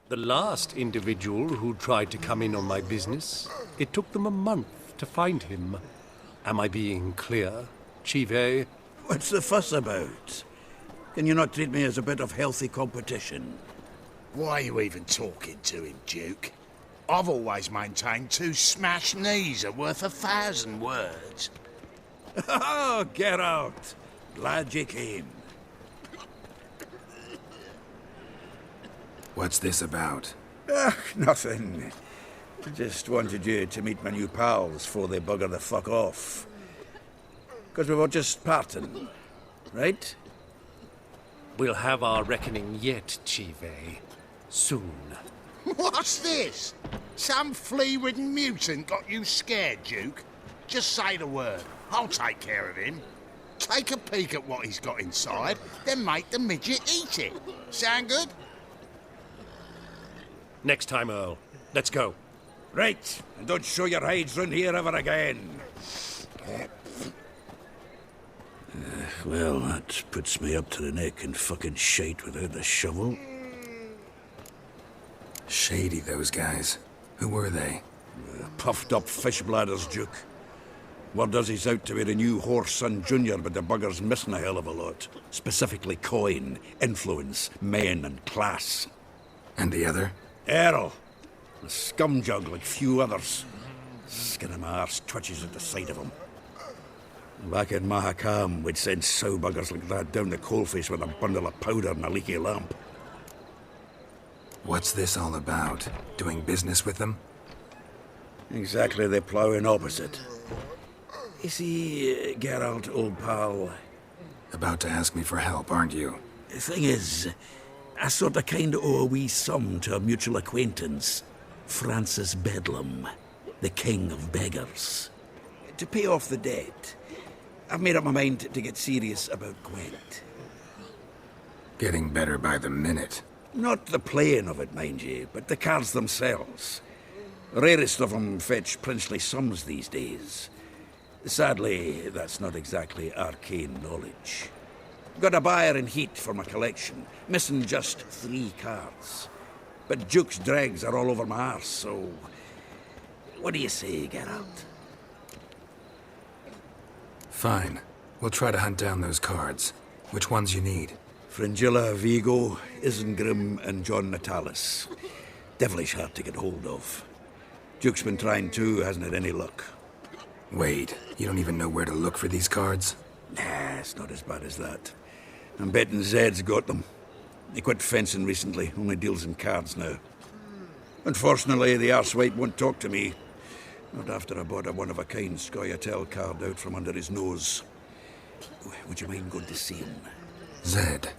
The last individual who tried to come in on my business, it took them a month to find him. Am I being clear, Chive? What's the fuss about? Can you not treat me as a bit of healthy competition? Why are you even talking to him, Duke? I've always maintained 2 smashed knees are worth 1,000 words. Oh, get out! Glad you came. What's this about? Nothing. Just wanted you to meet my new pals before they bugger the fuck off. Because we were just parting, right? We'll have our reckoning yet, Chive. Soon. What's this? Some flea-ridden mutant got you scared, Duke? Just say the word. I'll take care of him. Take a peek at what he's got inside, then make the midget eat it. Sound good? Next time, Earl. Let's go. Right, and don't show your hides round here ever again. Well, that puts me up to the neck in fucking shite without the shovel. Shady, those guys. Who were they? Puffed up fish bladders, Duke. Word does he's out to be the new horse son junior, but the bugger's missing a hell of a lot. Specifically coin, influence, men, and class. And the other? Earl. A scumjug like few others. Skin of my arse twitches at the sight of him. Back in Mahakam, we'd send sow buggers like that down the coalface with a bundle of powder and a leaky lamp. What's this all about? Doing business with them? Exactly the ploughing opposite. You see, Geralt, old pal... About to ask me for help, aren't you? The thing is, I sort of kind of owe a wee sum to a mutual acquaintance. Francis Bedlam, the king of beggars. To pay off the debt, I've made up my mind to get serious about Gwent. Getting better by the minute. Not the playing of it, mind you, but the cards themselves. Rarest of them fetch princely sums these days. Sadly, that's not exactly arcane knowledge. Got a buyer in heat for my collection, missing just 3 cards. But Duke's dregs are all over my arse, so... What do you say, Geralt? Fine. We'll try to hunt down those cards. Which ones you need? Fringilla, Vigo, Isengrim, and John Natalis. Devilish hard to get hold of. Duke's been trying too, hasn't had any luck. Wait, you don't even know where to look for these cards? Nah, it's not as bad as that. I'm betting Zed's got them. He quit fencing recently, only deals in cards now. Unfortunately, the arsewite won't talk to me. Not after I bought a one-of-a-kind Scoia'tael card out from under his nose. Would you mind going to see him? Zed.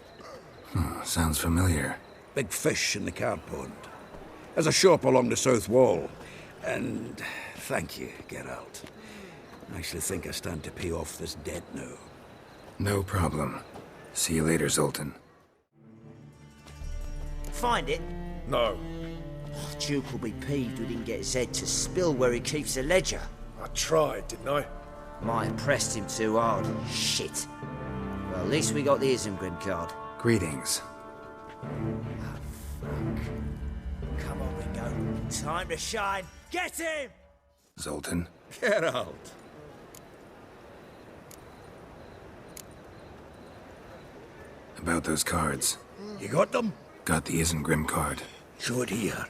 Sounds familiar. Big fish in the card pond. Has a shop along the south wall. And thank you, Geralt. I actually think I stand to pay off this debt now. No problem. See you later, Zoltan. Find it? No. Duke will be peeved we didn't get Zed to spill where he keeps the ledger. I tried, didn't I? Might have pressed him too hard. Shit. Well, at least we got the Isengrim card. Greetings. Come on, Ringo. Time to shine. Get him! Zoltan? Geralt. About those cards. You got them? Got the Isengrim card. Show it here.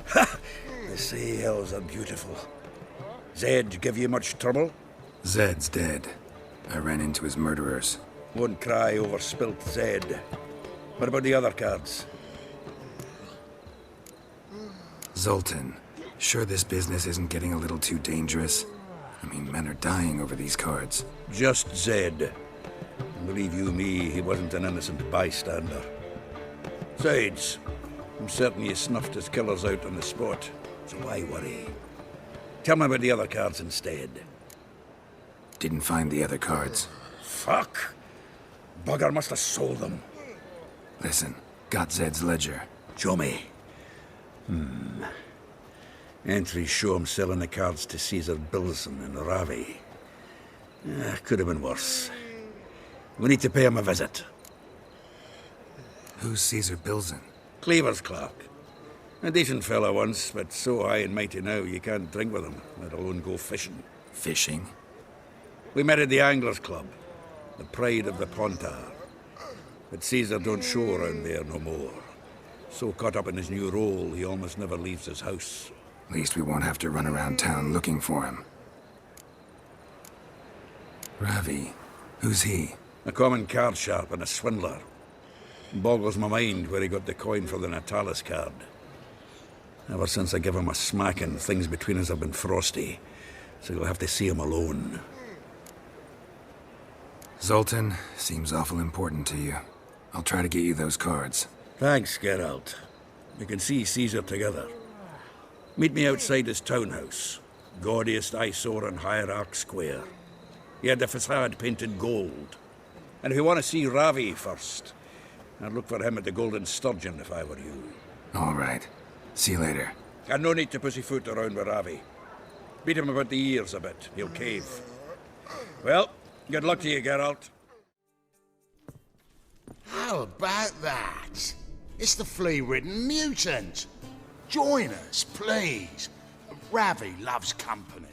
Ha! They say elves are beautiful. Zed give you much trouble? Zed's dead. I ran into his murderers. Won't cry over spilt Zed. What about the other cards? Zoltan, sure this business isn't getting a little too dangerous? I mean, men are dying over these cards. Just Zed. And believe you me, he wasn't an innocent bystander. Besides, I'm certain you snuffed his killers out on the spot, so why worry? Tell me about the other cards instead. Didn't find the other cards. Fuck! Bugger must have sold them. Listen, got Zed's ledger. Show me. Entries show him selling the cards to Caesar Bilson in Ravi. Could have been worse. We need to pay him a visit. Who's Caesar Bilson? Cleaver's clerk. A decent fella once, but so high and mighty now you can't drink with him, let alone go fishing. Fishing? We met at the Anglers Club, the pride of the Pontar. But Caesar don't show around there no more. So caught up in his new role, he almost never leaves his house. At least we won't have to run around town looking for him. Ravi, who's he? A common card sharp and a swindler. Boggles my mind where he got the coin for the Natalis card. Ever since I gave him a smacking, things between us have been frosty. So you'll have to see him alone. Zoltan seems awful important to you. I'll try to get you those cards. Thanks, Geralt. We can see Caesar together. Meet me outside his townhouse. Gaudiest eyesore on Hierarch Square. He had the facade painted gold. And if you want to see Ravi first, I'd look for him at the Golden Sturgeon if I were you. All right. See you later. And no need to pussyfoot around with Ravi. Beat him about the ears a bit. He'll cave. Well, good luck to you, Geralt. How about that? It's the flea-ridden mutant. Join us, please. Ravi loves company.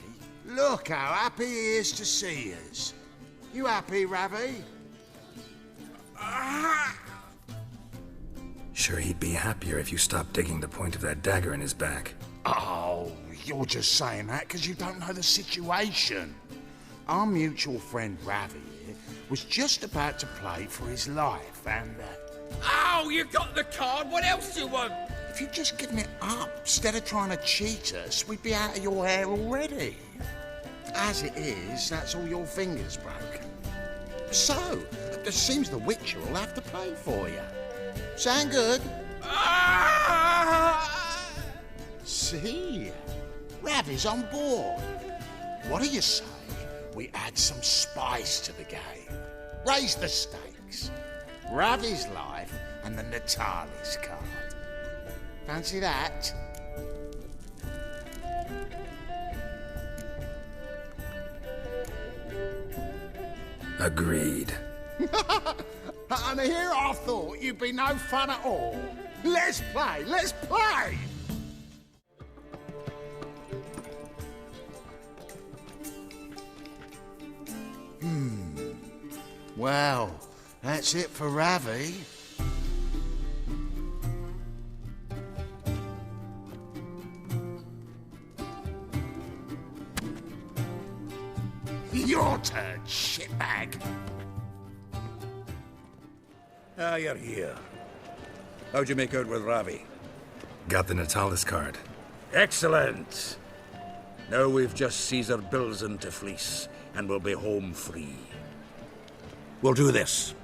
Look how happy he is to see us. You happy, Ravi? Sure he'd be happier if you stopped digging the point of that dagger in his back. Oh, you're just saying that because you don't know the situation. Our mutual friend Ravi here was just about to play for his life and... Oh, you got the card. What else do you want? If you'd just given it up instead of trying to cheat us, we'd be out of your hair already. As it is, that's all your fingers broken. So, it seems the Wit Cher will have to pay for you. Sound good? See? Ravi's on board. What do you say we add some spice to the game? Raise the stakes. Ravi's life and the Natalis card. Fancy that? Agreed. And here I thought you'd be no fun at all. Let's play, let's play! Well, that's it for Ravi. Your turn, shitbag. Ah, you're here. How'd you make out with Ravi? Got the Natalis card. Excellent! Now we've just Caesar Bilzen to fleece, and we'll be home free. We'll do this.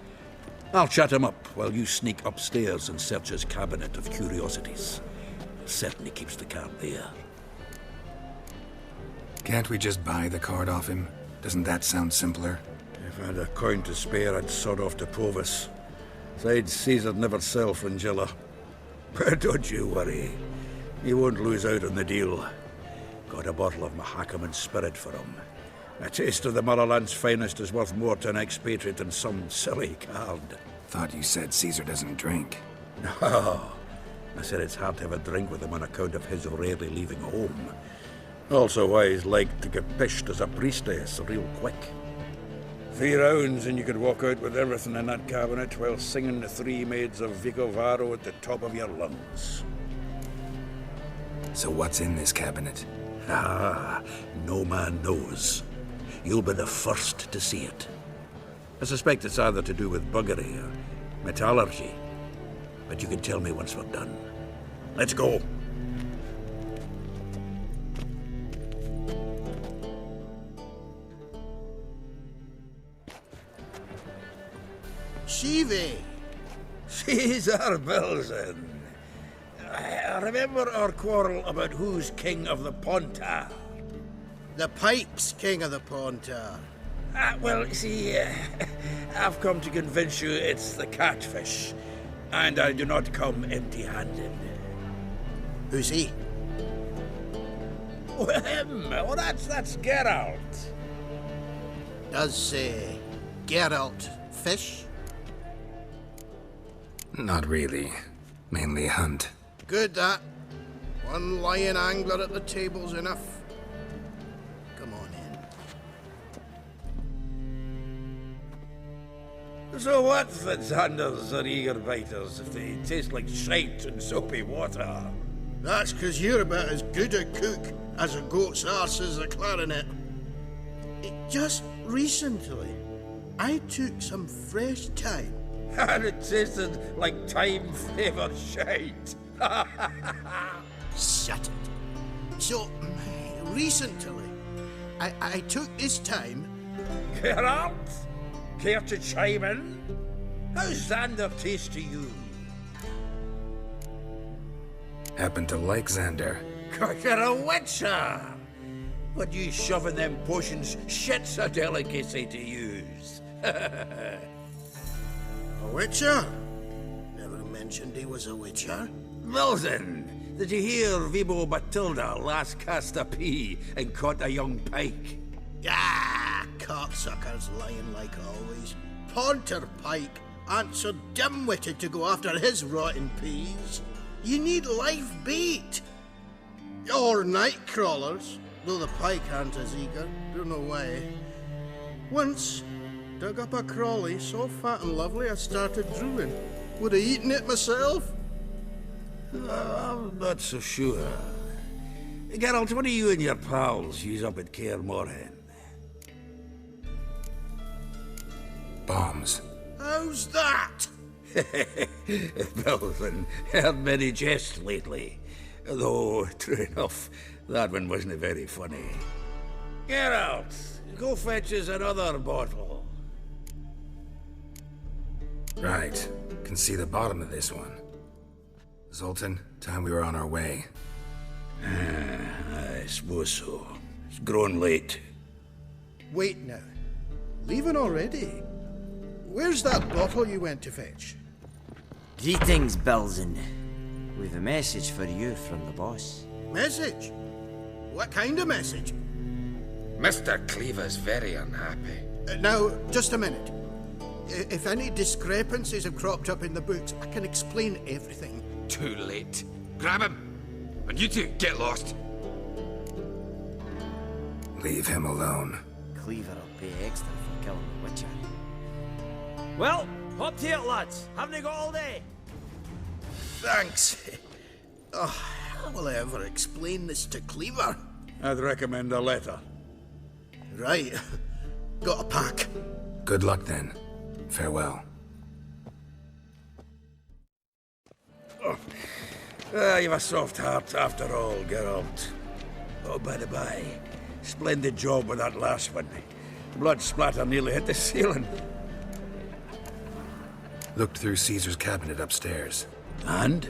I'll chat him up while you sneak upstairs and search his cabinet of curiosities. Certainly keeps the card there. Can't we just buy the card off him? Doesn't that sound simpler? If I had a coin to spare, I'd sod off to Provis. Besides, Caesar'd never sell Fringilla. But don't you worry. He won't lose out on the deal. Got a bottle of Mahakaman spirit for him. A taste of the Motherland's finest is worth more to an expatriate than some silly card. Thought you said Caesar doesn't drink. No. I said it's hard to have a drink with him on account of his rarely leaving home. Also why he's like to get pished as a priestess real quick. 3 rounds and you could walk out with everything in that cabinet while singing the 3 maids of Vicovaro at the top of your lungs. So what's in this cabinet? Ah, no man knows. You'll be the first to see it. I suspect it's either to do with buggery or metallurgy. But you can tell me once we're done. Let's go. Shivi. Caesar Bilzen. I remember our quarrel about who's king of the Pontar. The Pipe's king of the Pontar. Well, you see, I've come to convince you it's the catfish. And I do not come empty-handed. Who's he? Well, him. Well, that's Geralt. Does Geralt fish? Not really. Mainly hunt. Good that. One lion angler at the table's enough. Come on in. So what's the Xanders or eager biters if they taste like shite and soapy water? That's 'cause you're about as good a cook as a goat's arse is a clarinet. Just recently, I took some fresh thyme. And it tasted like thyme-flavoured shite. Shut it. So, recently, I took this thyme. Geralt, care to chime in? How's Xander taste to you? Happen to like Xander. 'Cause you're a Wit Cher. But you shoving them potions, shit's a delicacy to use. A Wit Cher? Never mentioned he was a Wit Cher. Milton, did you hear Vibo Batilda last cast a pea and caught a young pike? Ah, cocksuckers lying like always. Ponter Pike aren't so dim-witted to go after his rotten peas. You need live bait. Or night crawlers, though the pike aren't as eager. Don't know why. Once, dug up a crawly so fat and lovely I started drooling. Would have eaten it myself. I'm not so sure. Geralt, what do you and your pals use up at Kaer Morhen? Bombs. How's that? Milton, heard many jests lately. Though, true enough, that one wasn't very funny. Geralt, go fetch us another bottle. Right. Can see the bottom of this one. Zoltan, time we were on our way. I suppose so. It's grown late. Wait now. Leaving already? Where's that bottle you went to fetch? Greetings, Belzen. We've a message for you from the boss. Message? What kind of message? Mr. Cleaver's very unhappy. Now, just a minute. If any discrepancies have cropped up in the books, I can explain everything. Too late. Grab him. And you two, get lost. Leave him alone. Cleaver will pay extra for killing the Witcher. Well, hop to it, lads. Haven't you got all day? Thanks. Oh, how will I ever explain this to Cleaver? I'd recommend a letter. Right. Got a pack. Good luck then. Farewell. You've a soft heart after all, Geralt. Oh, by the by, splendid job with that last one. Blood splatter nearly hit the ceiling. Looked through Caesar's cabinet upstairs. And?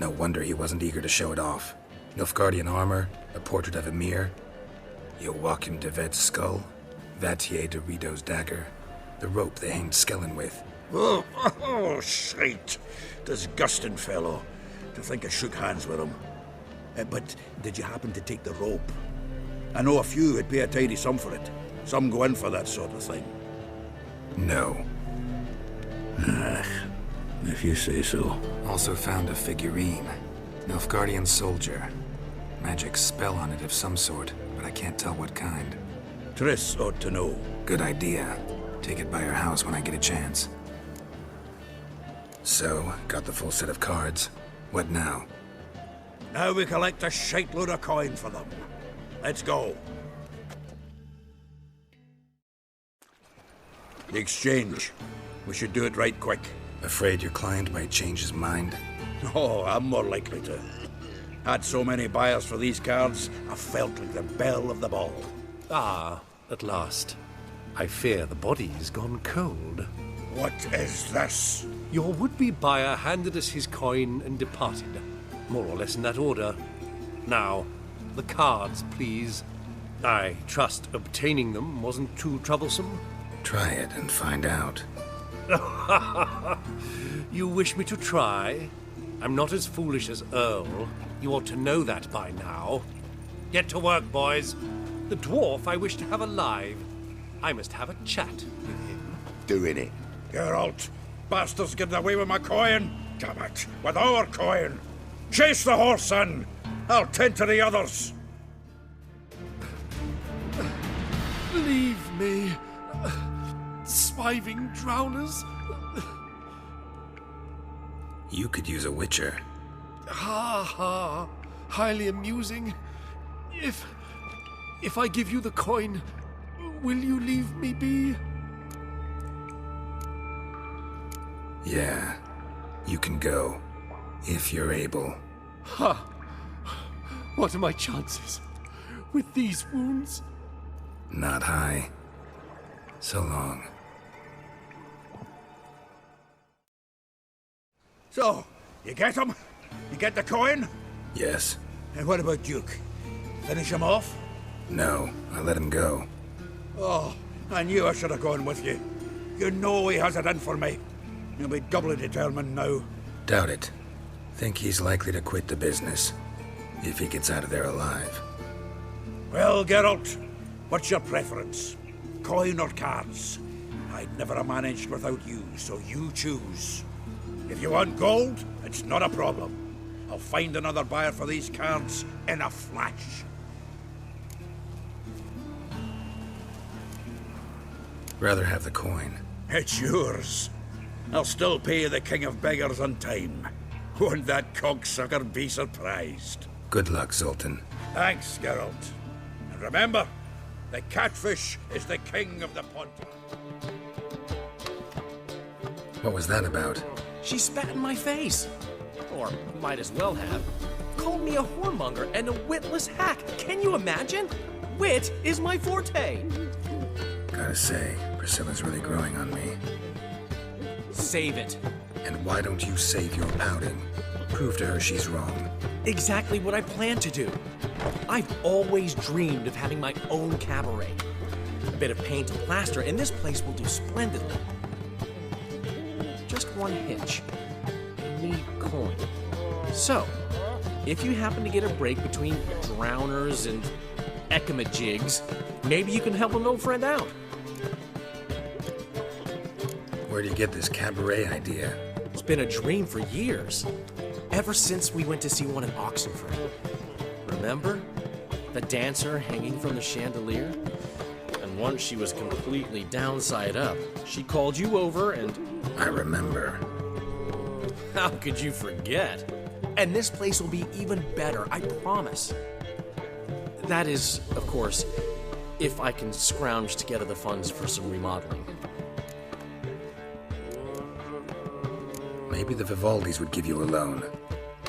No wonder he wasn't eager to show it off. Nilfgaardian armor, a portrait of Emir, Joachim de Ved's skull, Vatier de Rideau's dagger, the rope they hanged Skellen with. Oh, shite. Disgusting fellow. To think I shook hands with him. But did you happen to take the rope? I know a few would pay a tidy sum for it. Some go in for that sort of thing. No. If you say so. Also found a figurine. Nilfgaardian soldier. Magic spell on it of some sort, but I can't tell what kind. Triss ought to know. Good idea. Take it by her house when I get a chance. So, got the full set of cards. What now? Now we collect a shite load of coin for them. Let's go. The exchange. We should do it right quick. Afraid your client might change his mind? Oh, I'm more likely to. Had so many buyers for these cards, I felt like the belle of the ball. Ah, at last. I fear the body's gone cold. What is this? Your would-be buyer handed us his coin and departed. More or less in that order. Now, the cards, please. I trust obtaining them wasn't too troublesome? Try it and find out. You wish me to try? I'm not as foolish as Earl. You ought to know that by now. Get to work, boys. The dwarf I wish to have alive. I must have a chat with him. Doing it. Geralt, bastards getting away with my coin. Damn it, with our coin. Chase the horse, son. I'll tend to the others. Leave me, swiving drowners. You could use a Witcher. Ha ha. Highly amusing. If I give you the coin, will you leave me be? Yeah, you can go. If you're able. Ha! What are my chances with these wounds? Not high. So long. So, you get him? You get the coin? Yes. And what about Duke? Finish him off? No, I let him go. Oh, I knew I should have gone with you. You know he has it in for me. He'll be doubly determined now. Doubt it. Think he's likely to quit the business. If he gets out of there alive. Well, Geralt, what's your preference? Coin or cards? I'd never have managed without you, so you choose. If you want gold, it's not a problem. I'll find another buyer for these cards in a flash. Rather have the coin. It's yours. I'll still pay you the King of Beggars on time. Won't that cocksucker be surprised? Good luck, Zoltan. Thanks, Geralt. And remember, the catfish is the king of the pond. What was that about? She spat in my face. Or might as well have. Called me a whoremonger and a witless hack. Can you imagine? Wit is my forte. Gotta say, Priscilla's really growing on me. Save it. And why don't you save your pouting? Prove to her she's wrong. Exactly what I plan to do. I've always dreamed of having my own cabaret. A bit of paint and plaster, and this place will do splendidly. Just one hitch. I need coin. So, if you happen to get a break between drowners and ekamajigs, maybe you can help an old friend out. Where do you get this cabaret idea? It's been a dream for years. Ever since we went to see one in Oxenford. Remember? The dancer hanging from the chandelier? And once she was completely downside up, she called you over and... I remember. How could you forget? And this place will be even better, I promise. That is, of course, if I can scrounge together the funds for some remodeling. Maybe the Vivaldis would give you a loan.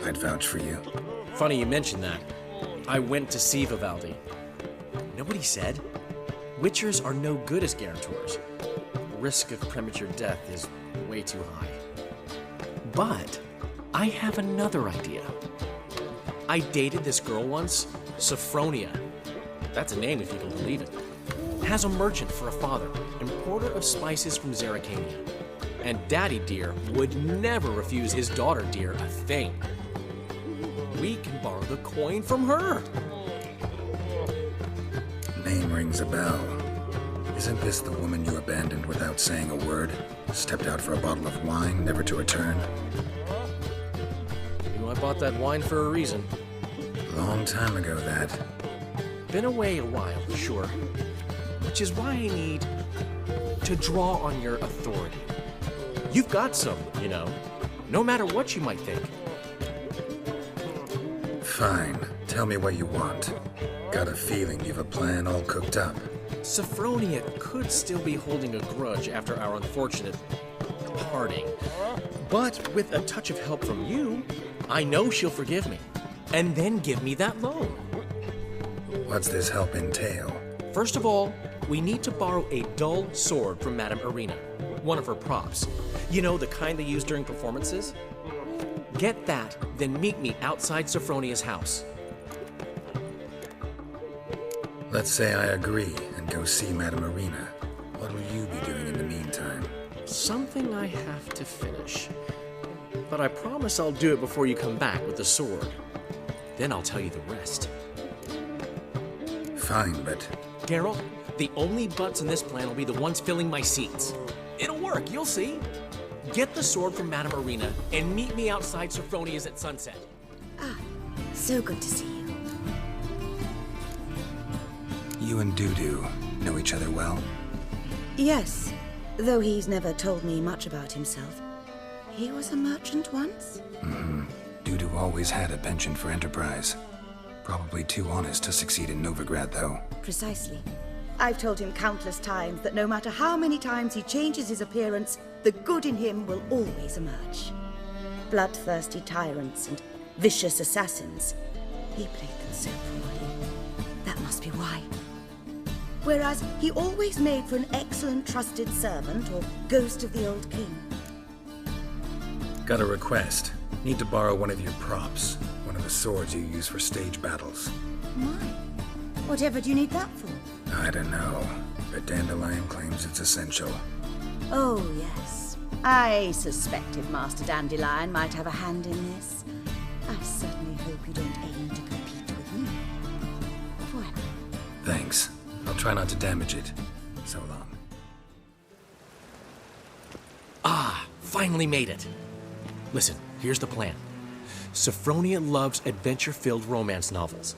I'd vouch for you. Funny you mention that. I went to see Vivaldi. Nobody said. Witchers are no good as guarantors. The risk of premature death is way too high. But I have another idea. I dated this girl once, Sophronia. That's a name if you can believe it. Has a merchant for a father, importer of spices from Zerrikania. And Daddy Dear would never refuse his daughter Dear a thing. We can borrow the coin from her. Name rings a bell. Isn't this the woman you abandoned without saying a word? Stepped out for a bottle of wine, never to return? You know, I bought that wine for a reason. Long time ago, that. Been away a while, sure. Which is why I need to draw on your authority. You've got some, you know, no matter what you might think. Fine. Tell me what you want. Got a feeling you've a plan all cooked up. Sophronia could still be holding a grudge after our unfortunate parting. But with a touch of help from you, I know she'll forgive me. And then give me that loan. What's this help entail? First of all, we need to borrow a dull sword from Madame Irina, one of her props. You know, the kind they use during performances? Get that, then meet me outside Sophronia's house. Let's say I agree and go see Madame Irina. What will you be doing in the meantime? Something I have to finish. But I promise I'll do it before you come back with the sword. Then I'll tell you the rest. Fine, but... Geralt, the only butts in this plan will be the ones filling my seats. It'll work, you'll see. Get the sword from Madame Irina and meet me outside Sophronia's at sunset. So good to see you. You and Dudu know each other well? Yes, though he's never told me much about himself. He was a merchant once? Dudu always had a penchant for enterprise. Probably too honest to succeed in Novigrad, though. Precisely. I've told him countless times that no matter how many times he changes his appearance, the good in him will always emerge. Bloodthirsty tyrants and vicious assassins. He played them so poorly. That must be why. Whereas he always made for an excellent trusted servant or ghost of the old king. Got a request. Need to borrow one of your props. One of the swords you use for stage battles. My, whatever do you need that for? I don't know, but Dandelion claims it's essential. Oh, yes. I suspected Master Dandelion might have a hand in this. I certainly hope you don't aim to compete with me. Bueno. Thanks. I'll try not to damage it. So long. Finally made it. Listen, here's the plan. Sophronia loves adventure-filled romance novels.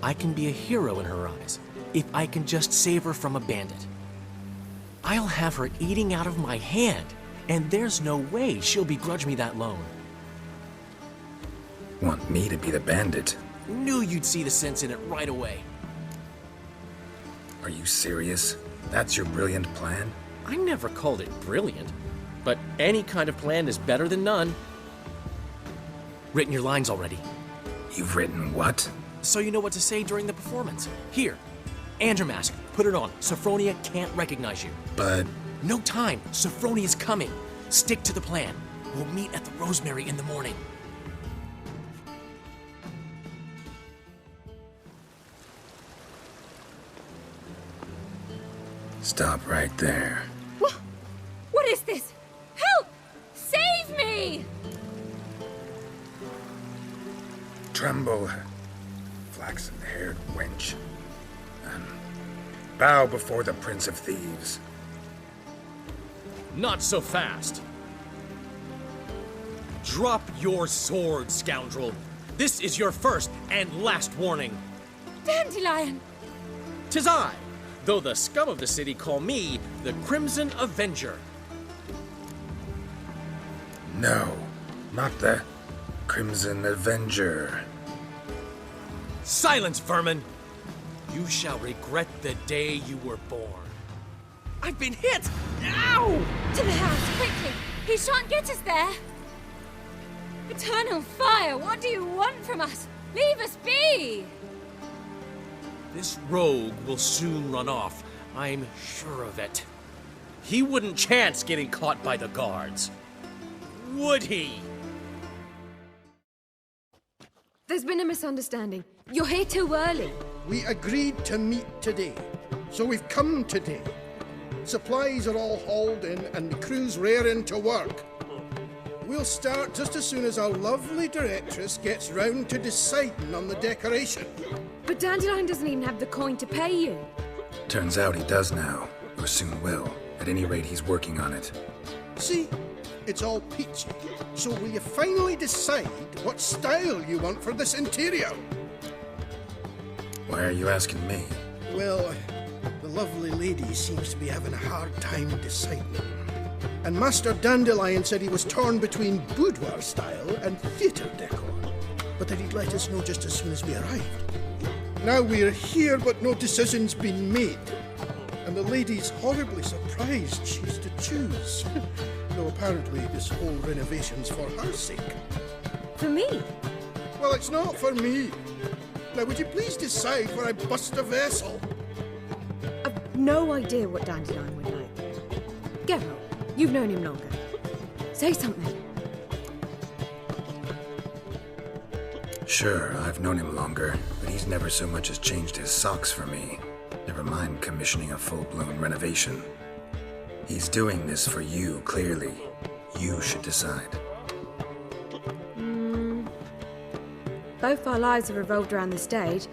I can be a hero in her eyes if I can just save her from a bandit. I'll have her eating out of my hand, and there's no way she'll begrudge me that loan. Want me to be the bandit? Knew you'd see the sense in it right away. Are you serious? That's your brilliant plan? I never called it brilliant, but any kind of plan is better than none. Written your lines already, You've written what? so you know what to say during the performance. Here, and your mask. Put it on. Sophronia can't recognize you. But No time. Sophronia's coming. Stick to the plan. We'll meet at the Rosemary in the morning. stop right there. What is this? Help! Save me! Tremble, flaxen-haired wench, and bow before the Prince of Thieves. Not so fast. Drop your sword, scoundrel. This is your first and last warning. Dandelion! 'Tis I, though the scum of the city call me the Crimson Avenger. No, not the Crimson Avenger. Silence, vermin! You shall regret the day you were born. I've been hit! Ow! To the house, quickly! He shan't get us there! Eternal fire, what do you want from us? Leave us be! This rogue will soon run off. I'm sure of it. He wouldn't chance getting caught by the guards. Would he? There's been a misunderstanding. You're here too early. We agreed to meet today, so we've come today. Supplies are all hauled in and the crew's raring to work. We'll start just as soon as our lovely directress gets round to deciding on the decoration. But Dandelion doesn't even have the coin to pay you. Turns out he does now, or soon will. At any rate, he's working on it. See? It's all peachy. So will you finally decide what style you want for this interior? Why are you asking me? Well, the lovely lady seems to be having a hard time deciding. And Master Dandelion said he was torn between boudoir style and theatre decor, but that he'd let us know just as soon as we arrived. Now we're here, but no decision's been made. And the lady's horribly surprised she's to choose. Though apparently this whole renovation's for her sake. For me? Well, it's not for me. Now, would you please decide where I bust a vessel? I've no idea what Dandelion would like. Geralt, you've known him longer. Say something. Sure, I've known him longer, but he's never so much as changed his socks for me. Never mind commissioning a full-blown renovation. He's doing this for you, clearly. You should decide. Both our lives have revolved around the stage,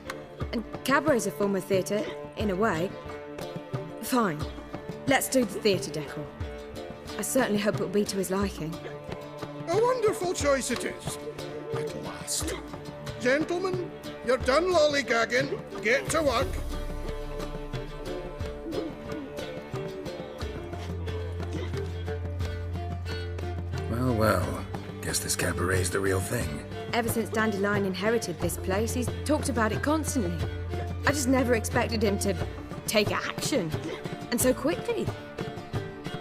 and cabaret's a form of theatre, in a way. Fine. Let's do the theatre decor. I certainly hope it'll be to his liking. A wonderful choice it is. At last. Gentlemen, you're done lollygagging. Get to work. Well, well. Guess this cabaret's the real thing. Ever since Dandelion inherited this place, he's talked about it constantly. I just never expected him to take action. And so quickly.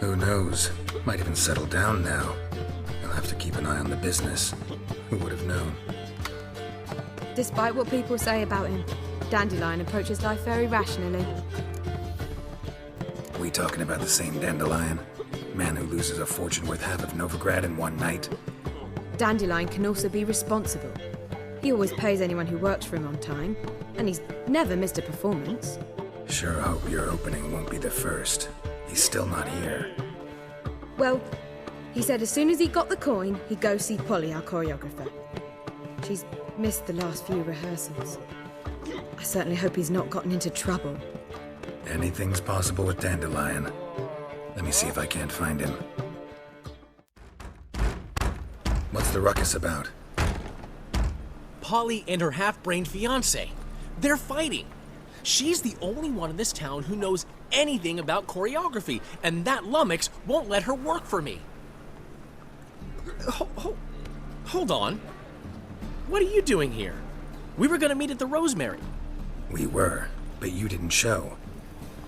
Who knows? Might even settle down now. I'll have to keep an eye on the business. Who would have known? Despite what people say about him, Dandelion approaches life very rationally. We talking about the same Dandelion? Man who loses a fortune worth half of Novigrad in one night? Dandelion can also be responsible. He always pays anyone who works for him on time, and he's never missed a performance. Sure hope your opening won't be the first. He's still not here. Well, he said as soon as he got the coin, he'd go see Polly, our choreographer. She's missed the last few rehearsals. I certainly hope he's not gotten into trouble. Anything's possible with Dandelion. Let me see if I can't find him. What's the ruckus about? Polly and her half-brained fiancé. They're fighting. She's the only one in this town who knows anything about choreography, and that lummox won't let her work for me. Hold on. What are you doing here? We were gonna meet at the Rosemary. We were, but you didn't show.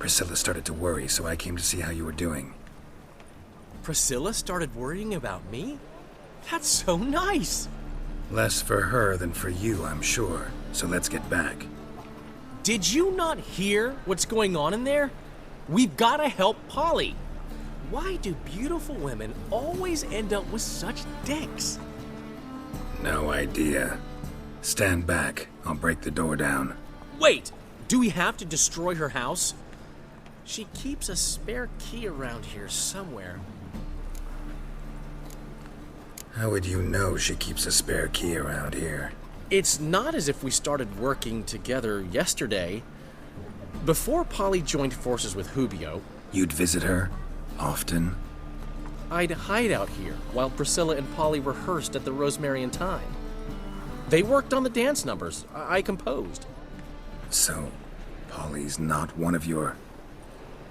Priscilla started to worry, so I came to see how you were doing. Priscilla started worrying about me? That's so nice. Less for her than for you, I'm sure. So let's get back. Did you not hear what's going on in there? We've gotta help Polly. Why do beautiful women always end up with such dicks? No idea. Stand back. I'll break the door down. Wait! Do we have to destroy her house? She keeps a spare key around here somewhere. How would you know she keeps a spare key around here? It's not as if we started working together yesterday. Before Polly joined forces with Hubio, You'd visit her? Often? I'd hide out here while Priscilla and Polly rehearsed at the Rosemary and Thyme. They worked on the dance numbers I composed. So, Polly's not one of your...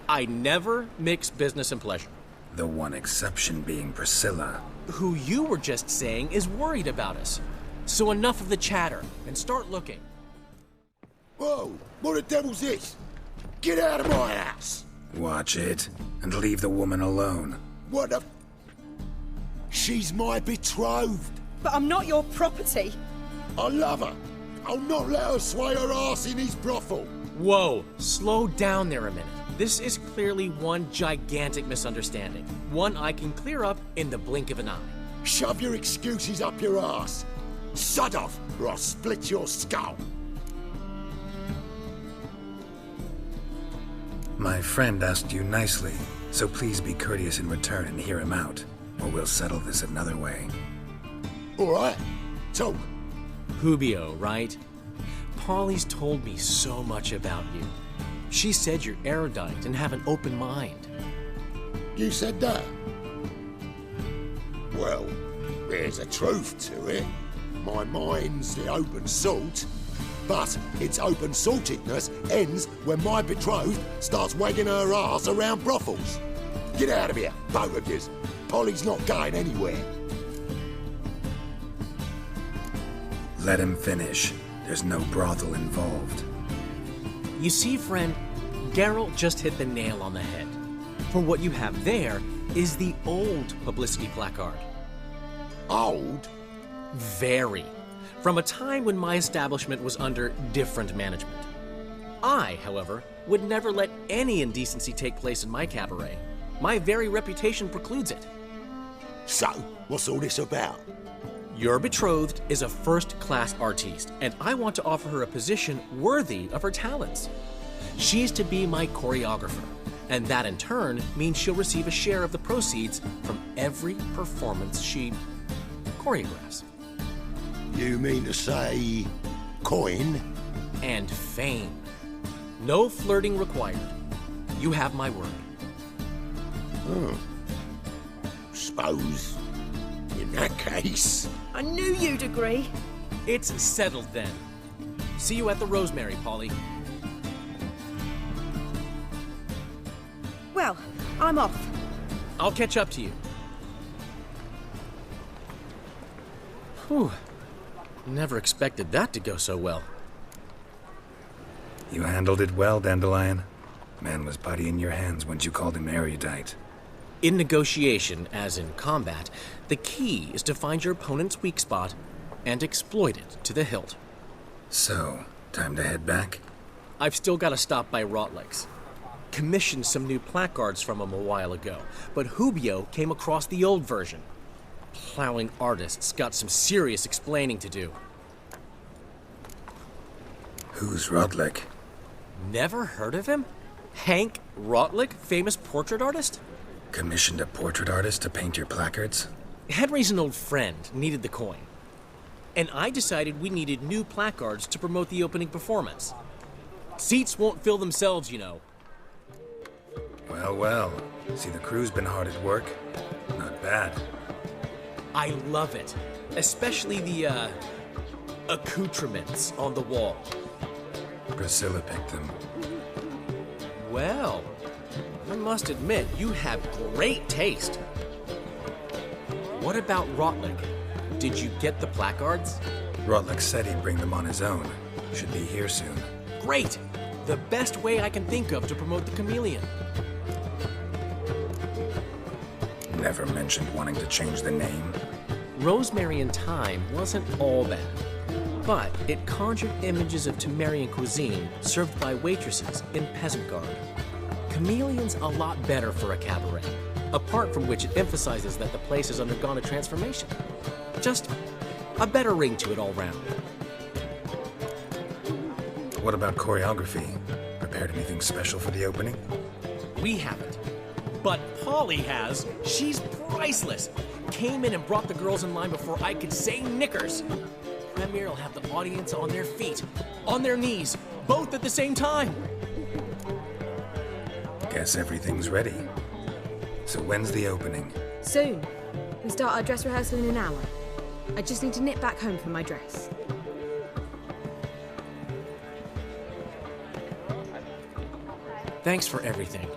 I never mix business and pleasure. The one exception being Priscilla. Who you were just saying is worried about us. So enough of the chatter, and start looking. Whoa, what the devil's this? Get out of my house! Watch it, and leave the woman alone. What the... She's my betrothed. But I'm not your property. I love her. I'll not let her sway her ass in his brothel. Whoa, slow down there a minute. This is clearly one gigantic misunderstanding. One I can clear up in the blink of an eye. Shove your excuses up your ass. Sod off, or I'll split your skull. My friend asked you nicely, so please be courteous in return and hear him out, or we'll settle this another way. All right, talk. Hubio, right? Polly's told me so much about you. She said you're erudite and have an open mind. You said that? Well, there's a truth to it. My mind's the open salt, but its open saltedness ends when my betrothed starts wagging her ass around brothels. Get out of here, both of yous. Polly's not going anywhere. Let him finish. There's no brothel involved. You see, friend, Geralt just hit the nail on the head. For what you have there is the old publicity placard. Old? Very. From a time when my establishment was under different management. I, however, would never let any indecency take place in my cabaret. My very reputation precludes it. So, what's all this about? Your betrothed is a first-class artiste, and I want to offer her a position worthy of her talents. She's to be my choreographer, and that in turn means she'll receive a share of the proceeds from every performance she choreographs. You mean to say... coin? And fame. No flirting required. You have my word. Suppose... in that case... I knew you'd agree. It's settled then. See you at the Rosemary, Polly. Well, I'm off. I'll catch up to you. Whew. Never expected that to go so well. You handled it well, Dandelion. Man was putty in your hands once you called him erudite. In negotiation, as in combat, the key is to find your opponent's weak spot and exploit it to the hilt. So, time to head back? I've still got to stop by Rotlick's. Commissioned some new placards from him a while ago, but Hubio came across the old version. Plowing artists got some serious explaining to do. Who's Rotlick? Never heard of him? Hank Rotlick, famous portrait artist? Commissioned a portrait artist to paint your placards? Henry's an old friend, needed the coin. And I decided we needed new placards to promote the opening performance. Seats won't fill themselves, you know. Well, well. See, the crew's been hard at work. Not bad. I love it. Especially the, accoutrements on the wall. Priscilla picked them. Well, I must admit, you have great taste. What about Rotlick? Did you get the placards? Rotlick said he'd bring them on his own. Should be here soon. Great! The best way I can think of to promote the chameleon. Never mentioned wanting to change the name. Rosemary in Thyme wasn't all bad, but it conjured images of Temerian cuisine served by waitresses in peasant garb. Chameleon's a lot better for a cabaret, apart from which it emphasizes that the place has undergone a transformation. Just a better ring to it all round. What about choreography? Prepared anything special for the opening? We haven't. But Polly has. She's priceless. Came in and brought the girls in line before I could say knickers. Premier will have the audience on their feet, on their knees, both at the same time. Guess everything's ready. So when's the opening? Soon. We start our dress rehearsal in an hour. I just need to nip back home for my dress. Thanks for everything.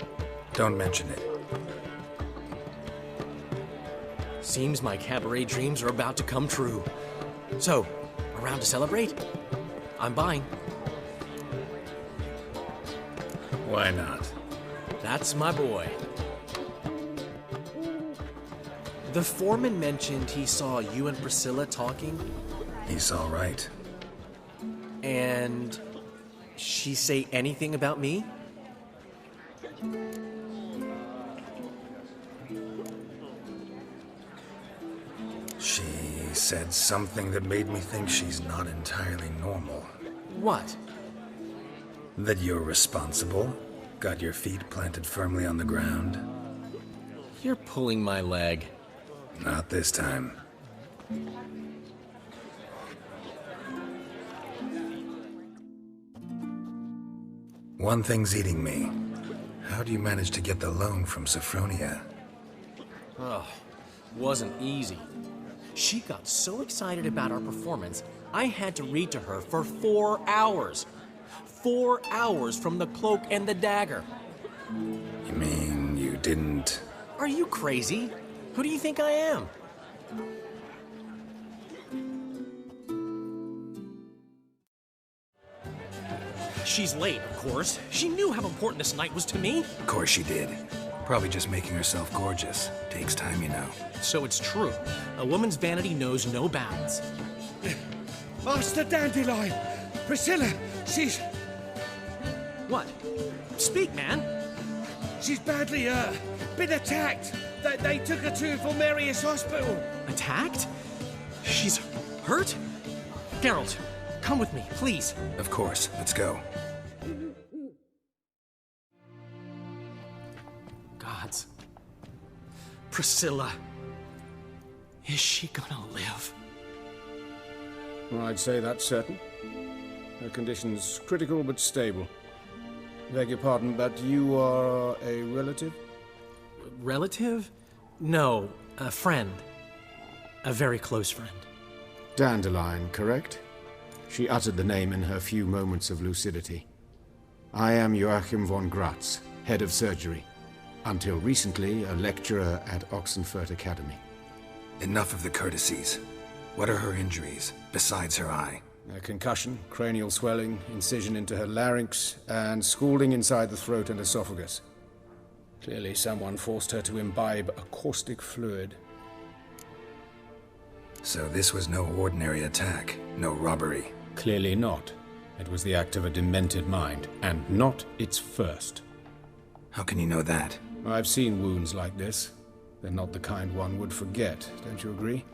Don't mention it. Seems my cabaret dreams are about to come true. So, around to celebrate? I'm buying. Why not? That's my boy. The foreman mentioned he saw you and Priscilla talking. He's all right. And she say anything about me? She said something that made me think she's not entirely normal. What? That you're responsible, got your feet planted firmly on the ground. You're pulling my leg. Not this time. One thing's eating me. How do you manage to get the loan from Sophronia? Oh, wasn't easy. She got so excited about our performance, I had to read to her for 4 hours. 4 hours from the Cloak and the Dagger. You mean you didn't... Are you crazy? Who do you think I am? She's late, of course. She knew how important this night was to me. Of course she did. Probably just making herself gorgeous. Takes time, you know. So it's true. A woman's vanity knows no bounds. Master Dandelion! Priscilla, she's... What? Speak, man. She's badly, been attacked. They took her to Vulmerius Hospital. Attacked? She's hurt? Geralt, come with me, please. Of course. Let's go. Gods. Priscilla. Is she gonna live? I'd say that's certain. Her condition's critical but stable. Beg your pardon, but you are a relative? Relative? No, a friend. A very close friend. Dandelion, correct? She uttered the name in her few moments of lucidity. I am Joachim von Gratz, head of surgery. Until recently, a lecturer at Oxenfurt Academy. Enough of the courtesies. What are her injuries, besides her eye? A concussion, cranial swelling, incision into her larynx, and scalding inside the throat and esophagus. Clearly someone forced her to imbibe a caustic fluid. So this was no ordinary attack, no robbery. Clearly not. It was the act of a demented mind, and not its first. How can you know that? I've seen wounds like this. They're not the kind one would forget, don't you agree?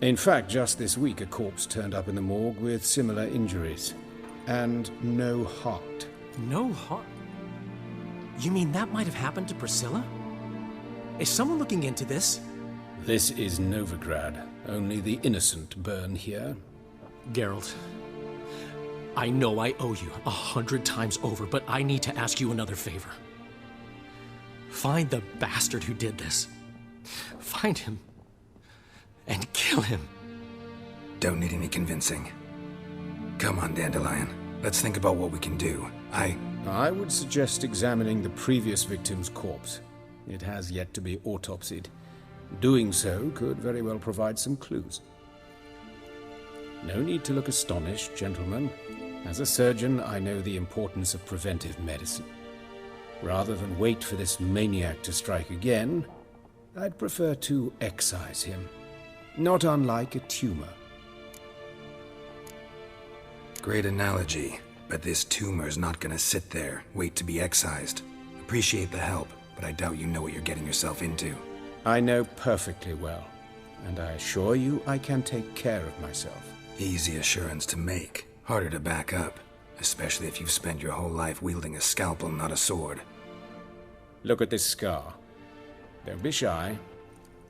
In fact, just this week a corpse turned up in the morgue with similar injuries. And no heart. No heart? You mean that might have happened to Priscilla? Is someone looking into this? This is Novigrad. Only the innocent burn here. Geralt, I know I owe you 100 times over, but I need to ask you another favor. Find the bastard who did this. Find him. And kill him. Don't need any convincing. Come on, Dandelion. Let's think about what we can do. I would suggest examining the previous victim's corpse. It has yet to be autopsied. Doing so could very well provide some clues. No need to look astonished, gentlemen. As a surgeon, I know the importance of preventive medicine. Rather than wait for this maniac to strike again, I'd prefer to excise him. Not unlike a tumor. Great analogy, but this tumor's not gonna sit there, wait to be excised. Appreciate the help, but I doubt you know what you're getting yourself into. I know perfectly well, and I assure you I can take care of myself. Easy assurance to make, harder to back up, especially if you've spent your whole life wielding a scalpel, not a sword. Look at this scar. Don't be shy.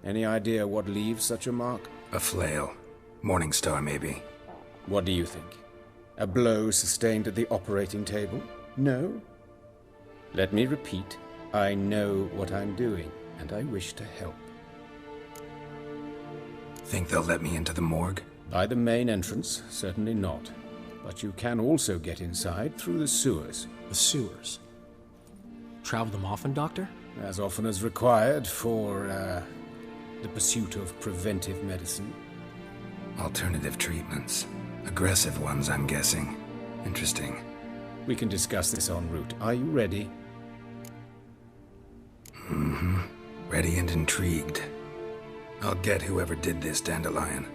Any idea what leaves such a mark? A flail. Morningstar, maybe. What do you think? A blow sustained at the operating table? No? Let me repeat. I know what I'm doing, and I wish to help. Think they'll let me into the morgue? By the main entrance, certainly not. But you can also get inside through the sewers. The sewers? Travel them often, Doctor? As often as required for, the pursuit of preventive medicine. Alternative treatments. Aggressive ones, I'm guessing. Interesting. We can discuss this en route. Are you ready? Mm-hmm. Ready and intrigued. I'll get whoever did this, Dandelion.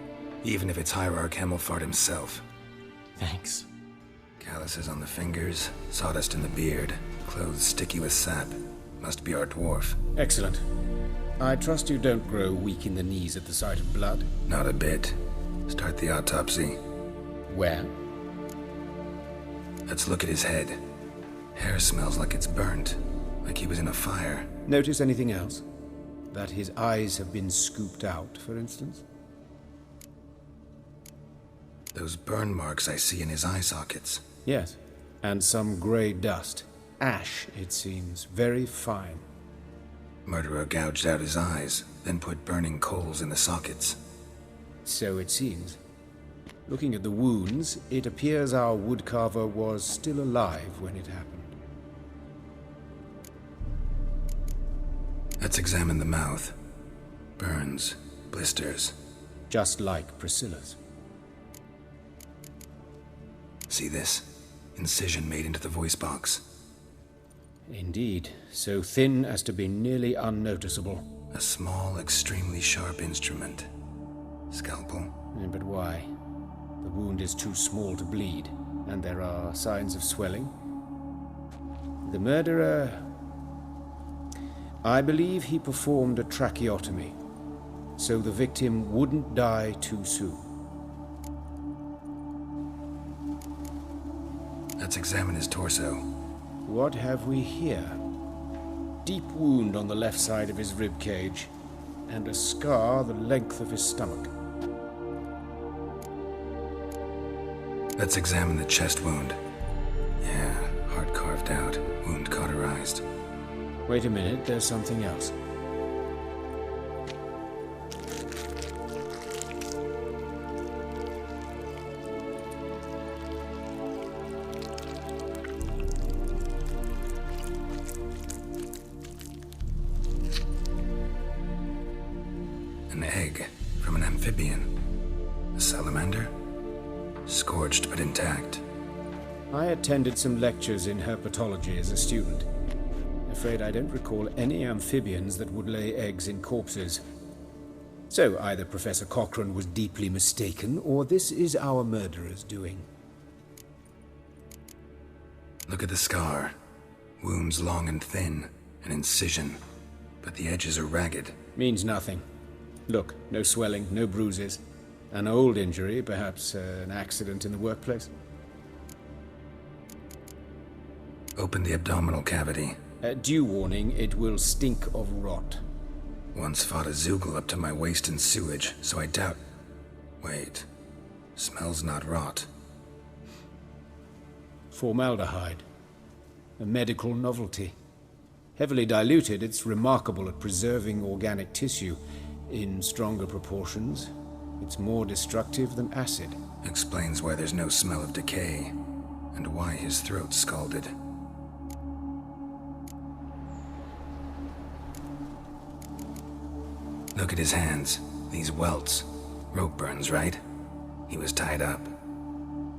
Even if it's Hierarch Hemmelfart himself. Thanks. Calluses on the fingers, sawdust in the beard, clothes sticky with sap. Must be our dwarf. Excellent. I trust you don't grow weak in the knees at the sight of blood? Not a bit. Start the autopsy. Where? Let's look at his head. Hair smells like it's burnt, like he was in a fire. Notice anything else? That his eyes have been scooped out, for instance? Those burn marks I see in his eye sockets. Yes, and some grey dust. Ash, it seems. Very fine. Murderer gouged out his eyes, then put burning coals in the sockets. So it seems. Looking at the wounds, it appears our woodcarver was still alive when it happened. Let's examine the mouth. Burns, blisters. Just like Priscilla's. See this? Incision made into the voice box. Indeed, so thin as to be nearly unnoticeable. A small, extremely sharp instrument. Scalpel. But why? The wound is too small to bleed, and there are signs of swelling. The murderer... I believe he performed a tracheotomy, so the victim wouldn't die too soon. Let's examine his torso. What have we here? Deep wound on the left side of his rib cage, and a scar the length of his stomach. Let's examine the chest wound. Yeah, heart carved out, wound cauterized. Wait a minute, there's something else. An egg from an amphibian. A salamander? Scorched but intact. I attended some lectures in herpetology as a student. Afraid I don't recall any amphibians that would lay eggs in corpses. So either Professor Cochrane was deeply mistaken, or this is our murderer's doing. Look at the scar. Wounds long and thin, an incision. But the edges are ragged. Means nothing. Look, no swelling, no bruises. An old injury, perhaps an accident in the workplace. Open the abdominal cavity. Due warning, it will stink of rot. Once fought a Zoogle up to my waist in sewage, so I doubt... Wait. Smells not rot. Formaldehyde. A medical novelty. Heavily diluted, it's remarkable at preserving organic tissue. In stronger proportions, it's more destructive than acid. Explains why there's no smell of decay, and why his throat's scalded. Look at his hands. These welts. Rope burns, right? He was tied up.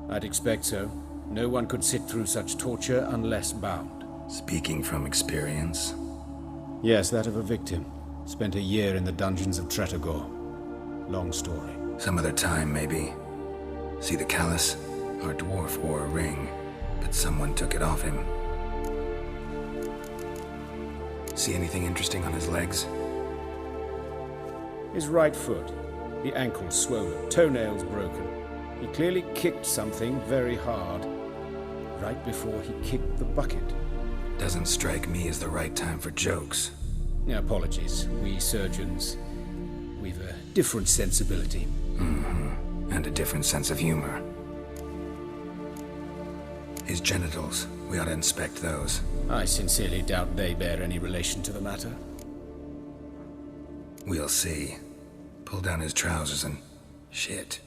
I'd expect so. No one could sit through such torture unless bound. Speaking from experience? Yes, that of a victim. Spent a year in the dungeons of Tretogor. Long story. Some other time, maybe. See the callus? Our dwarf wore a ring, but someone took it off him. See anything interesting on his legs? His right foot. The ankle swollen, toenails broken. He clearly kicked something very hard, right before he kicked the bucket. Doesn't strike me as the right time for jokes. Apologies. We surgeons, we've a different sensibility. Mm-hmm. And a different sense of humor. His genitals, we ought to inspect those. I sincerely doubt they bear any relation to the matter. We'll see. Pull down his trousers and... shit.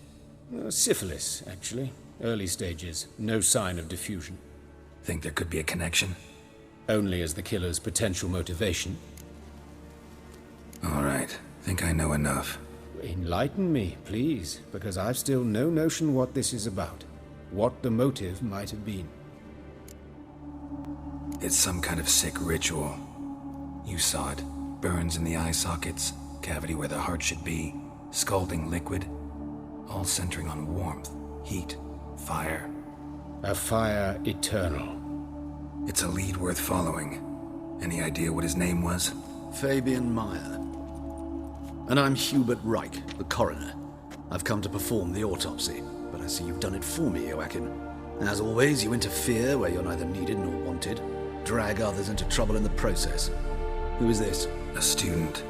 Syphilis, actually. Early stages. No sign of diffusion. Think there could be a connection? Only as the killer's potential motivation. All right. Think I know enough. Enlighten me, please, because I've still no notion what this is about. What the motive might have been. It's some kind of sick ritual. You saw it. Burns in the eye sockets, cavity where the heart should be, scalding liquid, all centering on warmth, heat, fire. A fire eternal. It's a lead worth following. Any idea what his name was? Fabian Meyer. And I'm Hubert Reich, the coroner. I've come to perform the autopsy, but I see you've done it for me, Joachim. As always, you interfere where you're neither needed nor wanted, drag others into trouble in the process. Who is this? A student.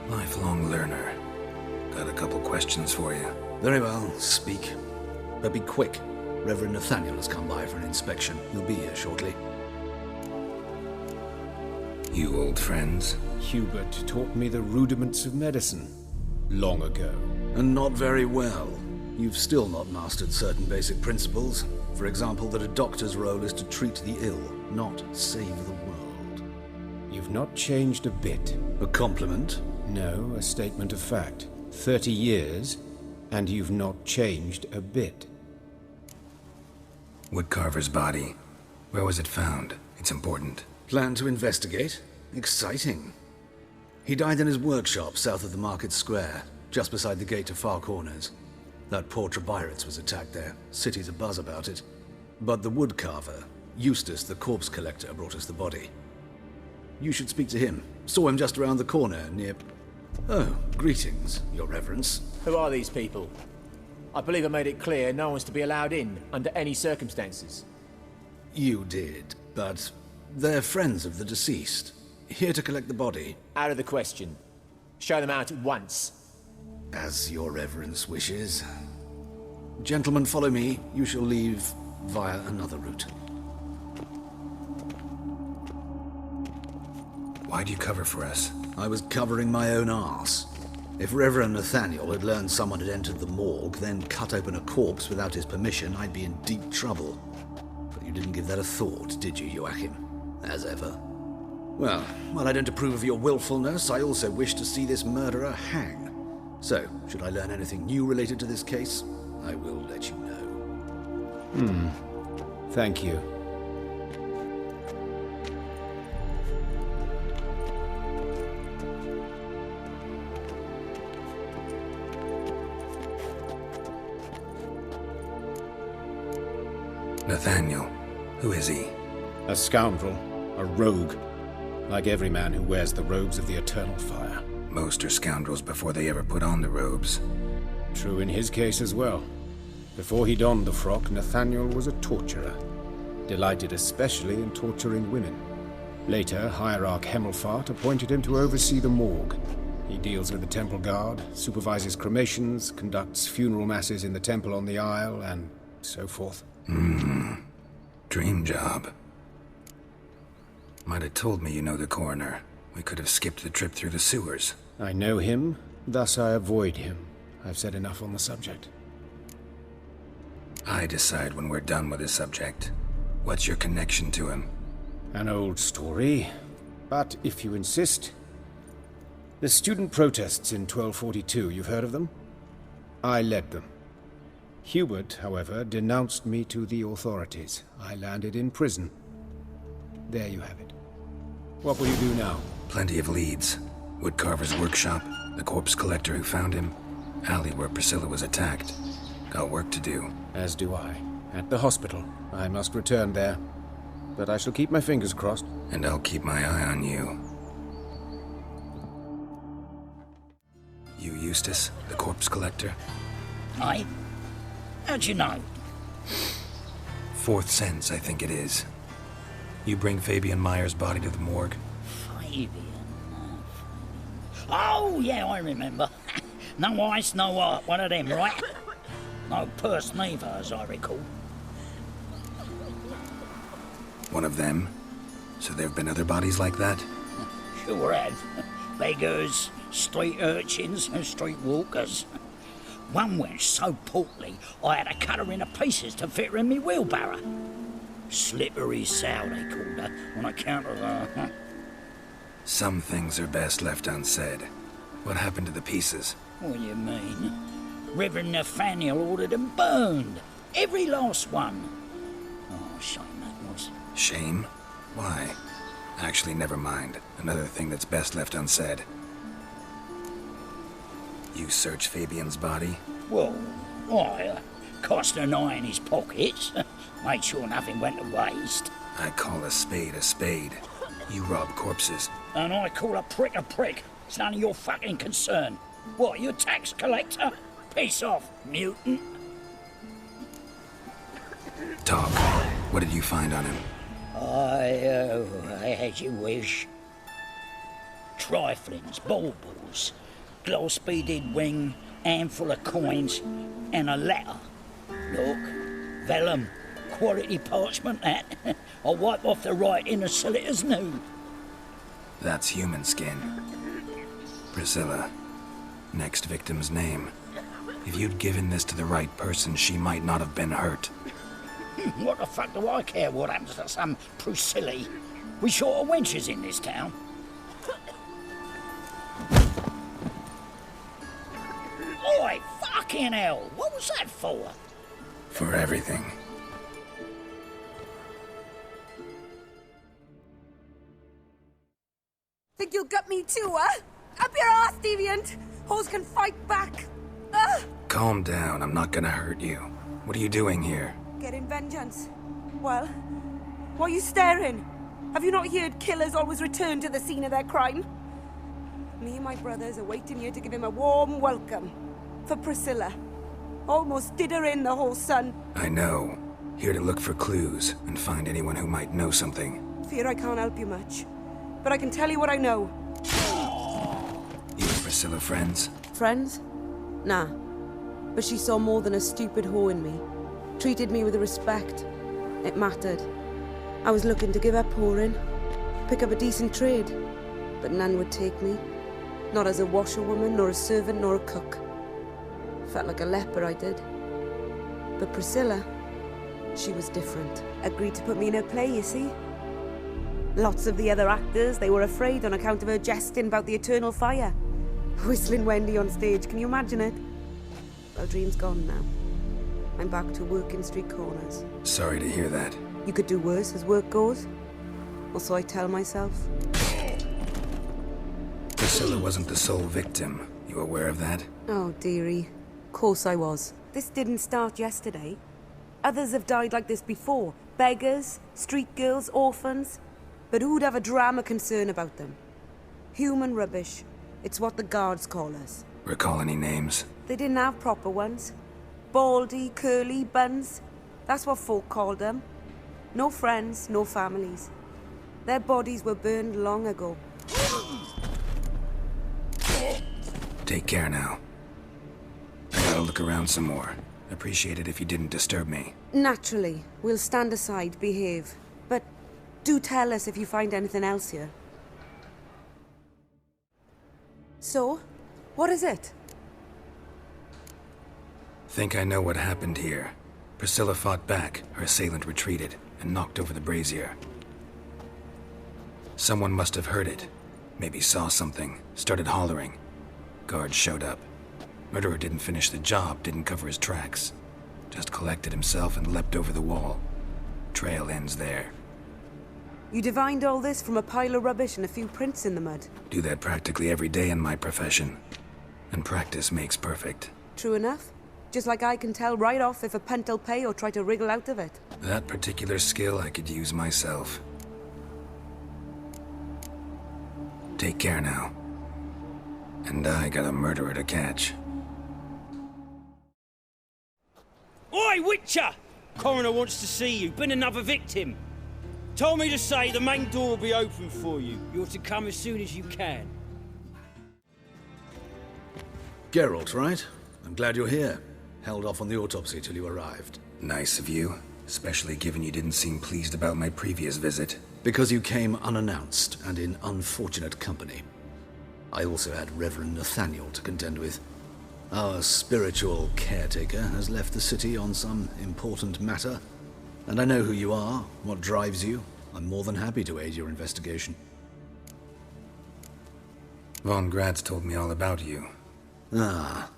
Lifelong learner. Got a couple questions for you. Very well, speak. But be quick. Reverend Nathaniel has come by for an inspection. He'll be here shortly. You old friends? Hubert taught me the rudiments of medicine. Long ago. And not very well. You've still not mastered certain basic principles. For example, that a doctor's role is to treat the ill, not save the world. You've not changed a bit. A compliment? No, a statement of fact. 30 years, and you've not changed a bit. Woodcarver's body. Where was it found? It's important. Plan to investigate? Exciting. He died in his workshop south of the market square, just beside the gate to Far Corners. That poor Trebirates was attacked there. City's abuzz about it. But the woodcarver, Eustace the corpse collector, brought us the body. You should speak to him. Saw him just around the corner near... Oh, greetings, Your Reverence. Who are these people? I believe I made it clear no one's to be allowed in, under any circumstances. You did, but they're friends of the deceased. Here to collect the body. Out of the question. Show them out at once. As Your Reverence wishes. Gentlemen, follow me. You shall leave via another route. Why'd you cover for us? I was covering my own arse. If Reverend Nathaniel had learned someone had entered the morgue, then cut open a corpse without his permission, I'd be in deep trouble. But you didn't give that a thought, did you, Joachim? As ever. Well, while I don't approve of your willfulness, I also wish to see this murderer hang. So, should I learn anything new related to this case, I will let you know. Thank you. Nathaniel. Who is he? A scoundrel. A rogue. Like every man who wears the robes of the Eternal Fire. Most are scoundrels before they ever put on the robes. True in his case as well. Before he donned the frock, Nathaniel was a torturer. Delighted especially in torturing women. Later, Hierarch Hemmelfart appointed him to oversee the morgue. He deals with the temple guard, supervises cremations, conducts funeral masses in the temple on the Isle, and so forth. Dream job. Might have told me you know the coroner. We could have skipped the trip through the sewers. I know him, thus I avoid him. I've said enough on the subject. I decide when we're done with this subject. What's your connection to him? An old story, but if you insist. The student protests in 1242, you've heard of them? I led them. Hubert, however, denounced me to the authorities. I landed in prison. There you have it. What will you do now? Plenty of leads. Woodcarver's workshop, the corpse collector who found him, alley where Priscilla was attacked. Got work to do. As do I. At the hospital. I must return there. But I shall keep my fingers crossed. And I'll keep my eye on you. You Eustace, the corpse collector? Aye. How'd you know? Fourth sense, I think it is. You bring Fabian Meyer's body to the morgue? Fabian. Oh, yeah, I remember. No ice, no art, one of them, right? No purse neither, as I recall. One of them? So there have been other bodies like that? Sure have. Beggars, street urchins, and street walkers. One went so portly, I had to cut her into pieces to fit her in me wheelbarrow. Slippery sow, they called her, on account of her. Some things are best left unsaid. What happened to the pieces? What do you mean? Reverend Nathaniel ordered them burned. Every last one. Oh, shame that was. Shame? Why? Actually, never mind. Another thing that's best left unsaid. You search Fabian's body? Well, I cast an eye in his pockets. Made sure nothing went to waste. I call a spade a spade. You rob corpses. And I call a prick a prick. It's none of your fucking concern. What, you a tax collector? Piss off, mutant. Talk. What did you find on him? I as you wish. Triflings, baubles, gloss-beaded ring, handful of coins, and a letter. Look, vellum, quality parchment, that. I'll wipe off the writing and sell it as new. That's human skin. Priscilla. Next victim's name. If you'd given this to the right person, she might not have been hurt. What the fuck do I care what happens to some Priscilla? We short of wenches in this town. Oi, fucking hell! What was that for? For everything. Think you'll get me too, huh? Up your ass, deviant! Hoes can fight back! Ugh! Calm down, I'm not gonna hurt you. What are you doing here? Getting vengeance. Well, why are you staring? Have you not heard killers always return to the scene of their crime? Me and my brothers are waiting here to give him a warm welcome. For Priscilla. Almost did her in, the whole son. I know. Here to look for clues and find anyone who might know something. Fear I can't help you much. But I can tell you what I know. You and Priscilla friends? Friends? Nah. But she saw more than a stupid whore in me. Treated me with respect. It mattered. I was looking to give up whoring. Pick up a decent trade. But none would take me. Not as a washerwoman, nor a servant, nor a cook. Felt like a leper, I did. But Priscilla, she was different. Agreed to put me in her play, you see? Lots of the other actors, they were afraid on account of her jesting about the eternal fire. Whistling Wendy on stage, can you imagine it? Well, dream's gone now. I'm back to working street corners. Sorry to hear that. You could do worse as work goes. Or so I tell myself. Priscilla wasn't the sole victim. You aware of that? Oh, dearie. Course I was. This didn't start yesterday. Others have died like this before. Beggars, street girls, orphans. But who'd have a drama concern about them? Human rubbish. It's what the guards call us. Recall any names? They didn't have proper ones. Baldy, curly, buns. That's what folk called them. No friends, no families. Their bodies were burned long ago. Take care now. I gotta look around some more. Appreciate it if you didn't disturb me. Naturally. We'll stand aside, behave. But do tell us if you find anything else here. So, what is it? Think I know what happened here. Priscilla fought back, her assailant retreated, and knocked over the brazier. Someone must have heard it. Maybe saw something, started hollering. Guards showed up. Murderer didn't finish the job, didn't cover his tracks. Just collected himself and leapt over the wall. Trail ends there. You divined all this from a pile of rubbish and a few prints in the mud. Do that practically every day in my profession. And practice makes perfect. True enough. Just like I can tell right off if a punt'll pay or try to wriggle out of it. That particular skill I could use myself. Take care now. And I got a murderer to catch. Oi, Wit Cher! Coroner wants to see you. Been another victim. Told me to say the main door will be open for you. You're to come as soon as you can. Geralt, right? I'm glad you're here. Held off on the autopsy till you arrived. Nice of you, especially given you didn't seem pleased about my previous visit. Because you came unannounced and in unfortunate company. I also had Reverend Nathaniel to contend with. Our spiritual caretaker has left the city on some important matter. And I know who you are, what drives you. I'm more than happy to aid your investigation. Von Gratz told me all about you. Ah.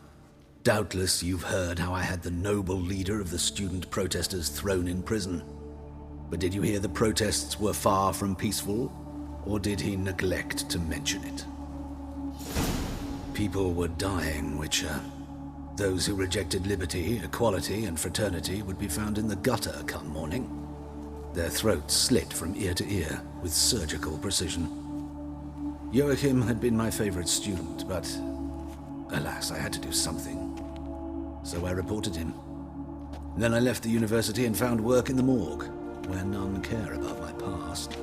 Doubtless you've heard how I had the noble leader of the student protesters thrown in prison. But did you hear the protests were far from peaceful? Or did he neglect to mention it? People were dying, Witcher. Those who rejected liberty, equality, and fraternity would be found in the gutter come morning. Their throats slit from ear to ear with surgical precision. Joachim had been my favorite student, but alas, I had to do something. So I reported him. Then I left the university and found work in the morgue, where none care about my past.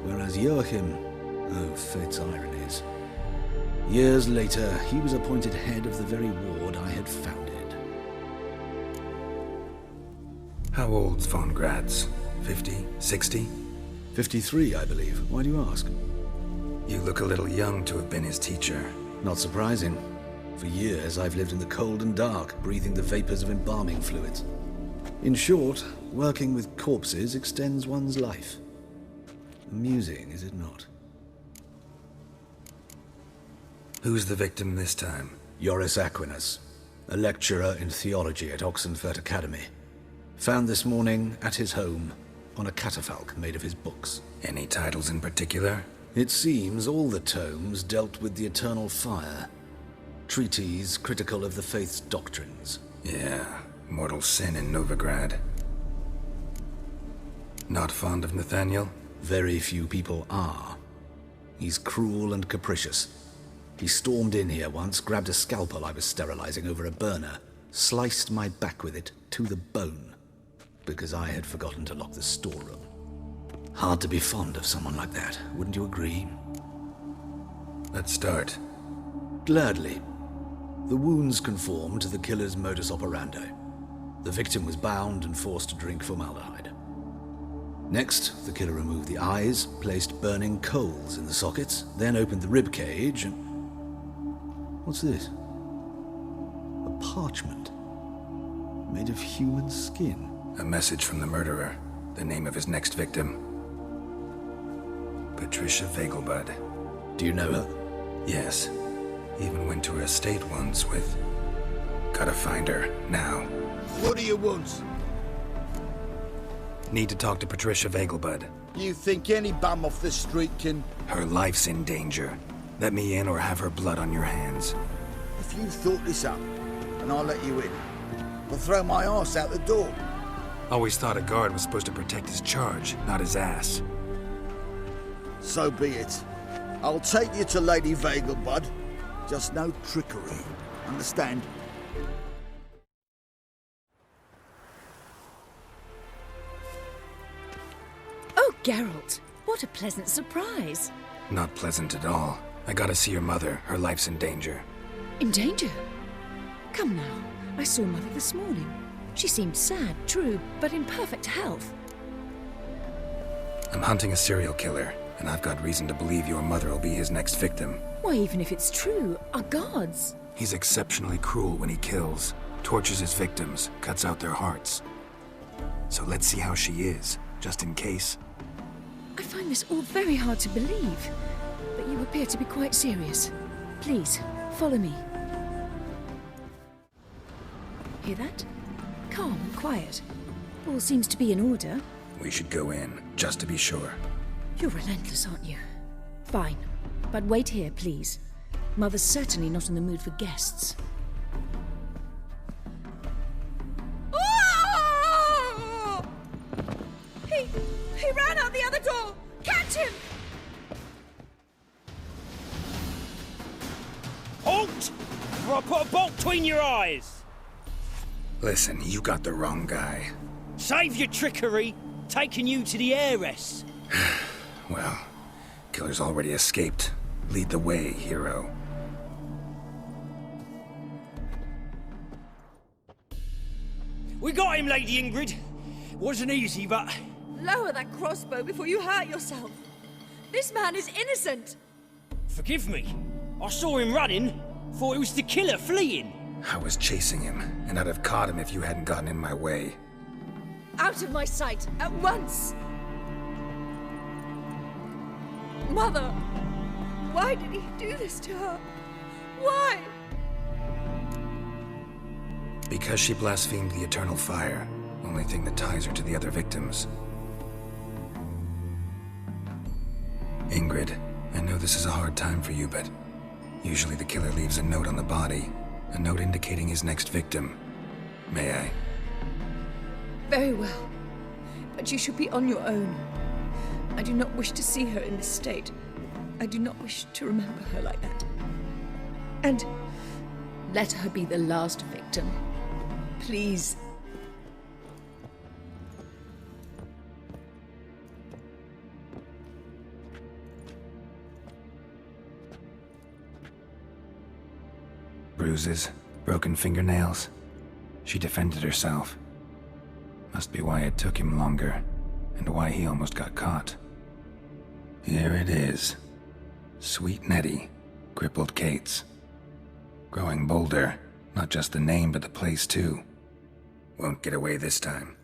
Whereas Joachim, oh, fate's ironies. Years later, he was appointed head of the very ward I had founded. How old's Von Gratz? 50? 60? 53, I believe. Why do you ask? You look a little young to have been his teacher. Not surprising. For years, I've lived in the cold and dark, breathing the vapors of embalming fluids. In short, working with corpses extends one's life. Amusing, is it not? Who's the victim this time? Joris Aquinas, a lecturer in theology at Oxenfurt Academy. Found this morning at his home on a catafalque made of his books. Any titles in particular? It seems all the tomes dealt with the eternal fire. Treatises critical of the faith's doctrines. Yeah, mortal sin in Novigrad. Not fond of Nathaniel? Very few people are. He's cruel and capricious. He stormed in here once, grabbed a scalpel I was sterilizing over a burner, sliced my back with it to the bone, because I had forgotten to lock the storeroom. Hard to be fond of someone like that, wouldn't you agree? Let's start. Gladly. The wounds conform to the killer's modus operandi. The victim was bound and forced to drink formaldehyde. Next, the killer removed the eyes, placed burning coals in the sockets, then opened the rib cage and... What's this? A parchment. Made of human skin. A message from the murderer. The name of his next victim. Patricia Vegelbud. Do you know her? Yes. Even went to her estate once with... Gotta find her, now. What do you want? Need to talk to Patricia Vegelbud. You think any bum off the street can... Her life's in danger. Let me in or have her blood on your hands. If you thought this up, and I'll let you in, I'll throw my arse out the door. Always thought a guard was supposed to protect his charge, not his ass. So be it. I'll take you to Lady Vegelbud. Just no trickery. Understand? Oh, Geralt, what a pleasant surprise. Not pleasant at all. I gotta see your mother. Her life's in danger. In danger? Come now, I saw Mother this morning. She seemed sad, true, but in perfect health. I'm hunting a serial killer, and I've got reason to believe your mother will be his next victim. Why, even if it's true, our gods. He's exceptionally cruel when he kills, tortures his victims, cuts out their hearts. So let's see how she is, just in case. I find this all very hard to believe, but you appear to be quite serious. Please, follow me. Hear that? Calm and quiet. All seems to be in order. We should go in, just to be sure. You're relentless, aren't you? Fine. But wait here, please. Mother's certainly not in the mood for guests. Oh! He ran out the other door! Catch him! Halt! Or I'll put a bolt between your eyes! Listen, you got the wrong guy. Save your trickery, taking you to the heiress. Well, killer's already escaped. Lead the way, hero. We got him, Lady Ingrid. Wasn't easy, but... Lower that crossbow before you hurt yourself. This man is innocent. Forgive me. I saw him running. Thought it was the killer fleeing. I was chasing him, and I'd have caught him if you hadn't gotten in my way. Out of my sight, at once! Mother! Why did he do this to her? Why? Because she blasphemed the eternal fire. Only thing that ties her to the other victims. Ingrid, I know this is a hard time for you, but usually the killer leaves a note on the body. A note indicating his next victim. May I? Very well. But you should be on your own. I do not wish to see her in this state. I do not wish to remember her like that. And let her be the last victim. Please. Bruises, broken fingernails. She defended herself. Must be why it took him longer, and why he almost got caught. Here it is. Sweet Nettie, crippled Kate's. Growing bolder, not just the name but the place too. Won't get away this time.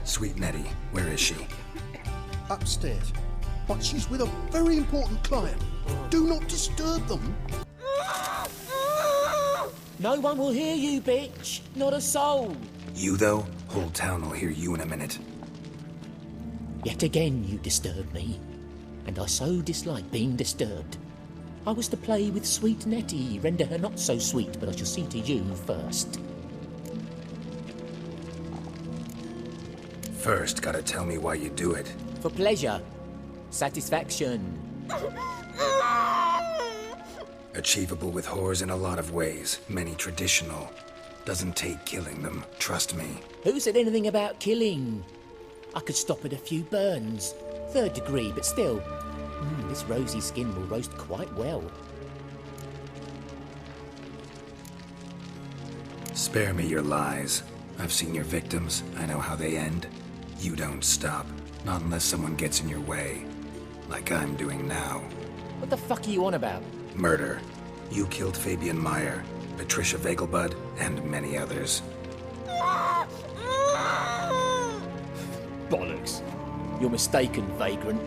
Sweet Nettie, where is she? Upstairs. But she's with a very important client. Do not disturb them. No one will hear you, bitch. Not a soul. You, though? Whole town will hear you in a minute. Yet again you disturb me. And I so dislike being disturbed. I was to play with sweet Nettie, render her not so sweet, but I shall see to you first. First, gotta tell me why you do it. For pleasure. Satisfaction. Achievable with whores in a lot of ways, many traditional. Doesn't take killing them, trust me. Who said anything about killing? I could stop at a few burns. 3rd degree, but still. This rosy skin will roast quite well. Spare me your lies. I've seen your victims. I know how they end. You don't stop. Not unless someone gets in your way. Like I'm doing now. What the fuck are you on about? Murder. You killed Fabian Meyer, Patricia Vegelbud, and many others. Bollocks. You're mistaken, vagrant.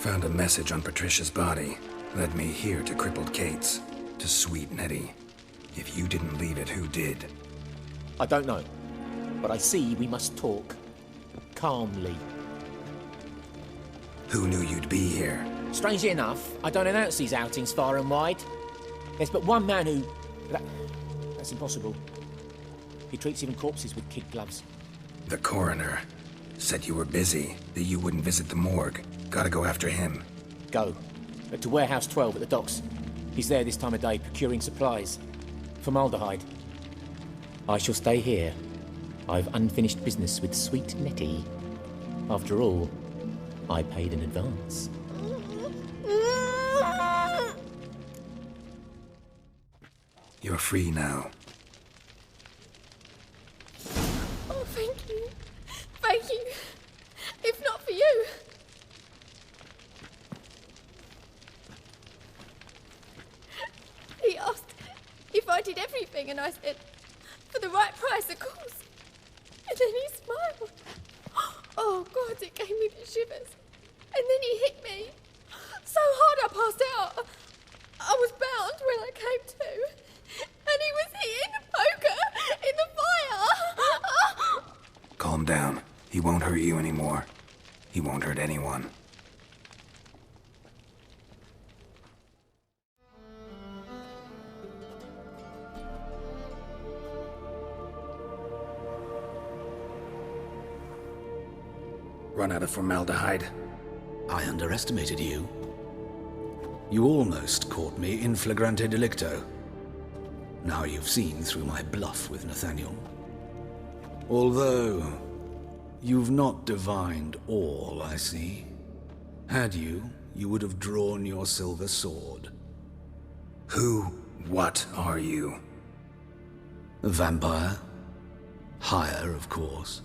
Found a message on Patricia's body. Led me here to crippled Kate's. To Sweet Nettie. If you didn't leave it, who did? I don't know. But I see we must talk. Calmly. Who knew you'd be here? Strangely enough, I don't announce these outings far and wide. There's but one man who... That's impossible. He treats even corpses with kid gloves. The coroner. Said you were busy, that you wouldn't visit the morgue. Gotta go after him. Go. To Warehouse 12 at the docks. He's there this time of day, procuring supplies. Formaldehyde. I shall stay here. I've unfinished business with Sweet Nettie. After all, I paid in advance. You're free now. Oh, thank you. Thank you. If not for you. He asked if I did everything, and I said, for the right price, of course. And then he smiled. Oh, God, it gave me the shivers. And then he hit me. So hard I passed out. I was bound when I came to. And he was hitting the poker in the fire. Calm down. He won't hurt you anymore. He won't hurt anyone. Run out of formaldehyde. I underestimated you. You almost caught me in flagrante delicto. Now you've seen through my bluff with Nathaniel. Although, you've not divined all, I see. Had you, you would have drawn your silver sword. What are you? A vampire. Higher, of course.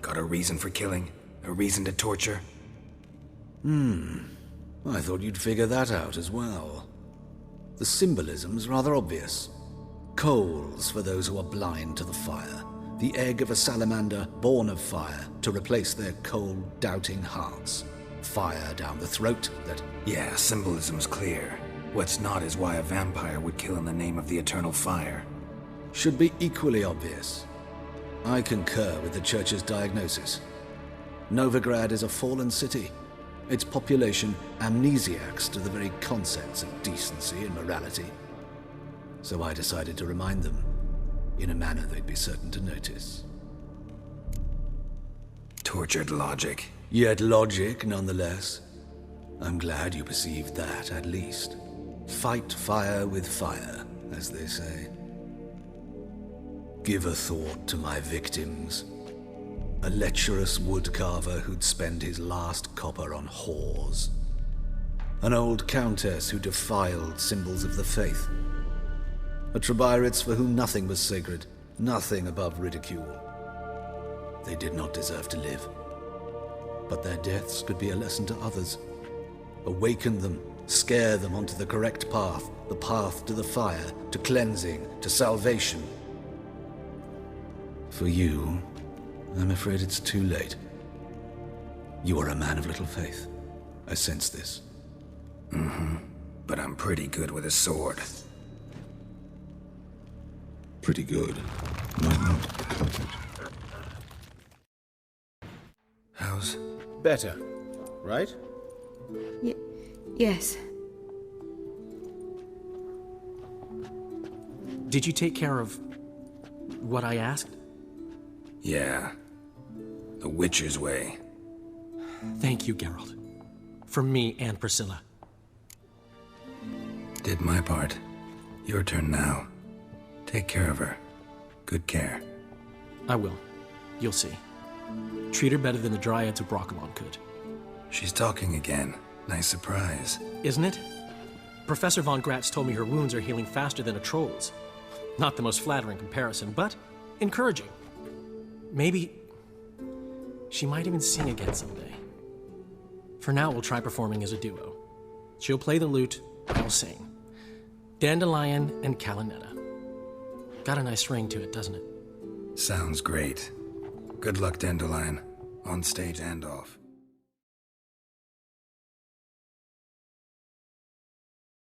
Got a reason for killing? A reason to torture? I thought you'd figure that out as well. The symbolism's rather obvious. Coals for those who are blind to the fire. The egg of a salamander born of fire to replace their cold, doubting hearts. Fire down the throat that... Yeah, symbolism's clear. What's not is why a vampire would kill in the name of the eternal fire. Should be equally obvious. I concur with the Church's diagnosis. Novigrad is a fallen city. Its population amnesiacs to the very concepts of decency and morality. So I decided to remind them, in a manner they'd be certain to notice. Tortured logic. Yet logic, nonetheless. I'm glad you perceived that, at least. Fight fire with fire, as they say. Give a thought to my victims. A lecherous woodcarver who'd spend his last copper on whores. An old countess who defiled symbols of the faith. A Trebirates for whom nothing was sacred, nothing above ridicule. They did not deserve to live. But their deaths could be a lesson to others. Awaken them, scare them onto the correct path, the path to the fire, to cleansing, to salvation. For you, I'm afraid it's too late. You are a man of little faith. I sense this. But I'm pretty good with a sword. Pretty good. Might not cut it. How's... Better, right? Yes. Did you take care of what I asked? Yeah. The Witcher's way. Thank you, Geralt. For me and Priscilla. Did my part. Your turn now. Take care of her. Good care. I will. You'll see. Treat her better than the Dryads of Broccolon could. She's talking again. Nice surprise. Isn't it? Professor von Gratz told me her wounds are healing faster than a troll's. Not the most flattering comparison, but encouraging. Maybe she might even sing again someday. For now, we'll try performing as a duo. She'll play the lute, I'll sing. Dandelion and Calinetta. Got a nice ring to it, doesn't it? Sounds great. Good luck, Dandelion. On stage and off.